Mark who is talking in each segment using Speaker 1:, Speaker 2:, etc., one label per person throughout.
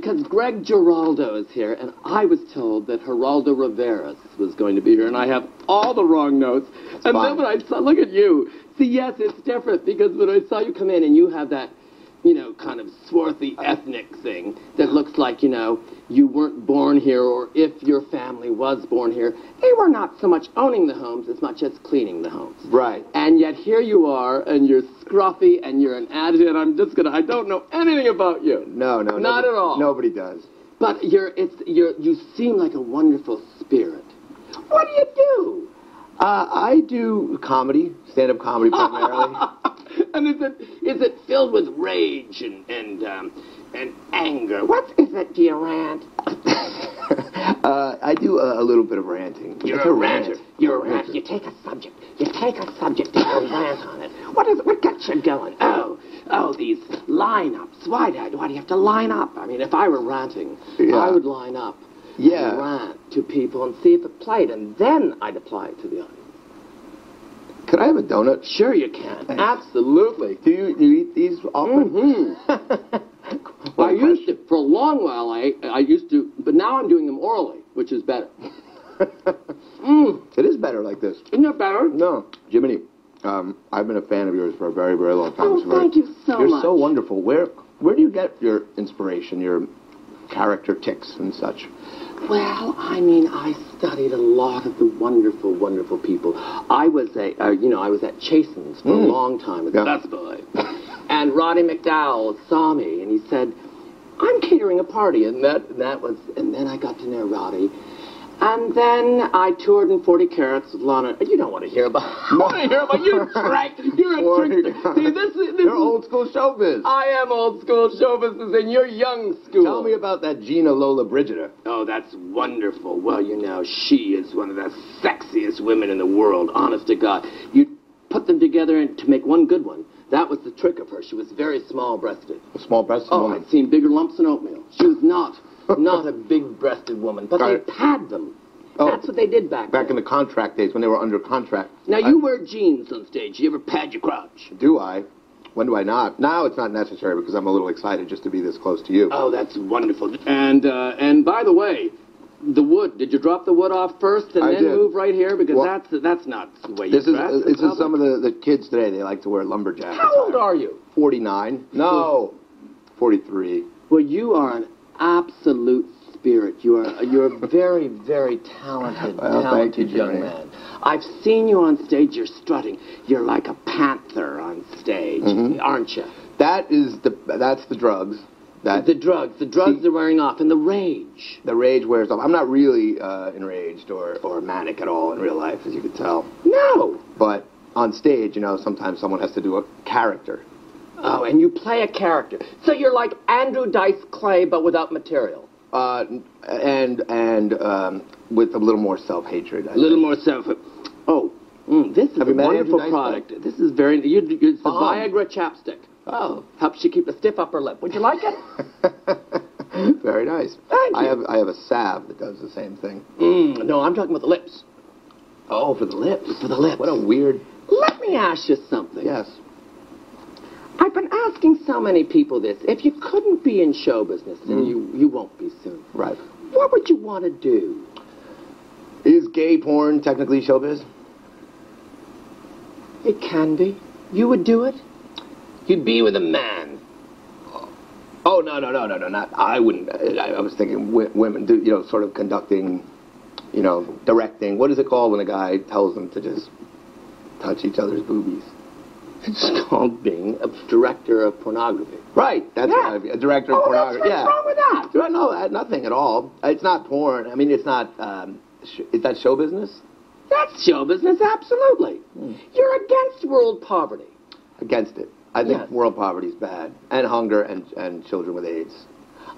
Speaker 1: because Greg Giraldo is here, and I was told that Geraldo Rivera was going to be here, and I have all the wrong notes. And then when I saw, look at you. See, yes, it's different, because when I saw you come in and you have that, you know, kind of swarthy ethnic thing that looks like, you know, you weren't born here, or if your family was born here, they were not so much owning the homes as much as cleaning the homes.
Speaker 2: Right.
Speaker 1: And yet here you are, and you're scruffy, and you're an attitude, and I don't know anything about you.
Speaker 2: No,
Speaker 1: not at all.
Speaker 2: Nobody does.
Speaker 1: But you seem like a wonderful spirit. What do you do?
Speaker 2: I do comedy, stand-up comedy primarily.
Speaker 1: And is it filled with rage and anger? What is it, do you rant?
Speaker 2: I do a little bit of ranting.
Speaker 1: You're a ranter. You're a ranter. You take a subject and you rant on it. What gets you going? Oh, these line-ups. Why do you have to line up? I mean, if I were ranting, I would line up and rant to people and see if it played, and then I'd apply it to the audience.
Speaker 2: Could I have a donut?
Speaker 1: Sure you can. Absolutely.
Speaker 2: Do you eat these often?
Speaker 1: Mm-hmm. I used to, for a long while, I used to, but now I'm doing them orally, which is better.
Speaker 2: It is better like this.
Speaker 1: Isn't it better?
Speaker 2: No. Jiminy, I've been a fan of yours for a very, very long time.
Speaker 1: Oh, thank you so much.
Speaker 2: You're so wonderful. Where do you get your inspiration, your character tics and such?
Speaker 1: Well, I mean, I studied a lot of the wonderful, wonderful people. I was at Chasen's for a long time with the best boy. And Roddy McDowell saw me, and he said, I'm catering a party. And then I got to know Roddy. And then I toured in 40 Carats with Lana. You don't want to hear about I want to hear about you, Frank. You're a trickster. See, this
Speaker 2: You're old school showbiz.
Speaker 1: I am old school show business, and you're young school.
Speaker 2: Tell me about that Gina Lola Brigida.
Speaker 1: Oh, that's wonderful. Well, you know, she is one of the sexiest women in the world, honest to God. You put them together to make one good one. That was the trick of her. She was very small-breasted.
Speaker 2: A small-breasted woman?
Speaker 1: I've seen bigger lumps than oatmeal. She was not a big-breasted woman, but they pad them. That's what they did back then.
Speaker 2: Back in the contract days, when they were under contract.
Speaker 1: Now, you wear jeans on stage. You ever pad your crotch?
Speaker 2: Do I? When do I not? Now it's not necessary because I'm a little excited just to be this close to you.
Speaker 1: Oh, that's wonderful. And by the way, the wood, did you drop the wood off first and then move right here? Because that's not the way you dress.
Speaker 2: This is some of the kids today. They like to wear lumberjack.
Speaker 1: How old are you?
Speaker 2: 49. No, 43.
Speaker 1: Well, you are an absolute spirit. You're a very, very talented young man. I've seen you on stage. You're strutting. You're like a panther on stage, aren't you?
Speaker 2: That's the drugs.
Speaker 1: The drugs are wearing off, and the rage.
Speaker 2: The rage wears off. I'm not really enraged or manic at all in real life, as you can tell.
Speaker 1: No.
Speaker 2: But on stage, you know, sometimes someone has to do a character.
Speaker 1: Oh, and you play a character. So you're like Andrew Dice Clay, but without material.
Speaker 2: And with a little more self-hatred.
Speaker 1: A little more self. Oh, this is a wonderful product. This is very. It's a Viagra chapstick. Oh, helps you keep a stiff upper lip. Would you like it?
Speaker 2: Very nice.
Speaker 1: Thank you.
Speaker 2: I have a salve that does the same thing.
Speaker 1: No, I'm talking about the lips.
Speaker 2: Oh, for the lips.
Speaker 1: For the lips.
Speaker 2: What a weird.
Speaker 1: Let me ask you something.
Speaker 2: Yes.
Speaker 1: I've been asking so many people this. If you couldn't be in show business, and you won't be soon.
Speaker 2: Right.
Speaker 1: What would you want to do?
Speaker 2: Is gay porn technically showbiz?
Speaker 1: It can be. You would do it? You'd be with a man.
Speaker 2: Oh, no, not, I wouldn't. I was thinking women, do, you know, sort of conducting, you know, directing. What is it called when a guy tells them to just touch each other's boobies?
Speaker 1: It's called being a director of pornography.
Speaker 2: Right, that's what I'd be, a director of pornography.
Speaker 1: What's wrong with that?
Speaker 2: No, nothing at all. It's not porn. I mean, it's not, is that show business?
Speaker 1: That's show business, absolutely. You're against world poverty.
Speaker 2: Against it. I think world poverty is bad, and hunger, and children with AIDS.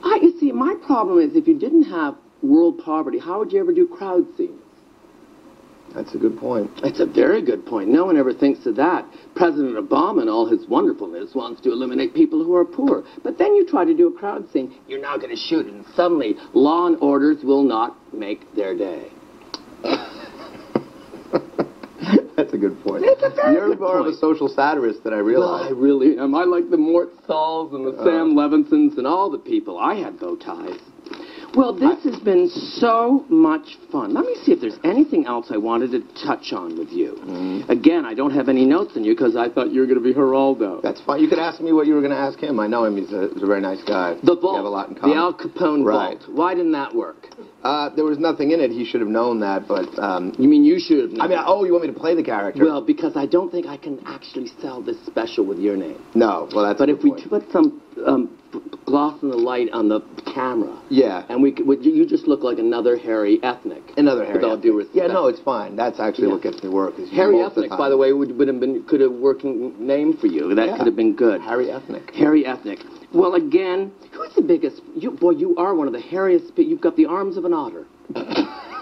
Speaker 1: You see, my problem is if you didn't have world poverty, how would you ever do crowd scenes?
Speaker 2: That's a good point.
Speaker 1: It's a very good point. No one ever thinks of that. President Obama, in all his wonderfulness, wants to eliminate people who are poor. But then you try to do a crowd scene, you're now going to shoot it, and suddenly law and orders will not make their day.
Speaker 2: That's a good point.
Speaker 1: It's a very
Speaker 2: You're
Speaker 1: good
Speaker 2: more of a
Speaker 1: point.
Speaker 2: social satirist than I
Speaker 1: Well,
Speaker 2: realized.
Speaker 1: I really am. I like the Mort Sauls and the Sam Levinsons and all the people. I had bow ties. Well, this has been so much fun. Let me see if there's anything else I wanted to touch on with you. Again, I don't have any notes on you because I thought you were going to be Giraldo.
Speaker 2: That's fine. You could ask me what you were going to ask him. I know him. He's a very nice guy.
Speaker 1: The vault.
Speaker 2: We have a lot in common.
Speaker 1: The Al Capone
Speaker 2: Right.
Speaker 1: vault. Why didn't that work?
Speaker 2: There was nothing in it. He should have known that, but...
Speaker 1: You mean you should have known?
Speaker 2: I mean, oh, you want me to play the character?
Speaker 1: Well, because I don't think I can actually sell this special with your name.
Speaker 2: No. Well, that's
Speaker 1: But
Speaker 2: a
Speaker 1: if
Speaker 2: good
Speaker 1: we
Speaker 2: point.
Speaker 1: put some gloss in the light on the camera,
Speaker 2: Yeah.
Speaker 1: and you just look like another hairy ethnic.
Speaker 2: Another hairy
Speaker 1: With all
Speaker 2: ethnic.
Speaker 1: due respect.
Speaker 2: Yeah, no, it's fine. That's actually
Speaker 1: Yeah.
Speaker 2: what gets me work. Is
Speaker 1: Hairy
Speaker 2: most of
Speaker 1: ethnic,
Speaker 2: time.
Speaker 1: by the way, could have working name for you. That
Speaker 2: Yeah.
Speaker 1: could have been good.
Speaker 2: Hairy ethnic.
Speaker 1: Hairy ethnic. Well, again, who's the biggest? You are one of the hairiest. You've got the arms of an otter.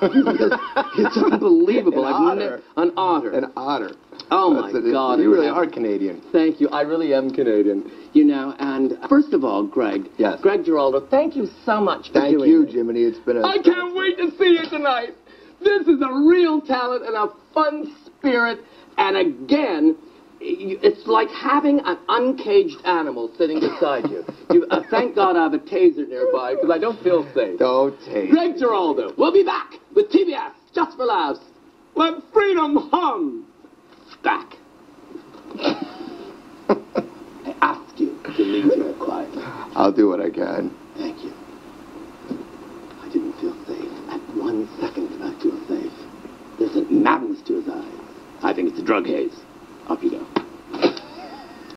Speaker 1: It's unbelievable.
Speaker 2: An otter.
Speaker 1: An otter.
Speaker 2: An otter.
Speaker 1: Oh my
Speaker 2: That's it.
Speaker 1: God!
Speaker 2: You really are Canadian.
Speaker 1: Thank you. I really am Canadian. You know, and first of all, Greg.
Speaker 2: Yes.
Speaker 1: Greg Giraldo, thank you so much for
Speaker 2: Thank
Speaker 1: doing
Speaker 2: you,
Speaker 1: this.
Speaker 2: Jiminy. It's been a...
Speaker 1: I can't wait to see you tonight. This is a real talent and a fun spirit. And again, it's like having an uncaged animal sitting beside you. Thank God I have a taser nearby because I don't feel safe.
Speaker 2: Don't take.
Speaker 1: Greg Giraldo, we'll be back with TBS Just for Laughs. Let freedom hum. Back. I ask you to leave here quietly.
Speaker 2: I'll do what I can.
Speaker 1: Thank you. I didn't feel safe. At 1 second, I feel safe. There's a madness to his eyes. I think it's a drug haze.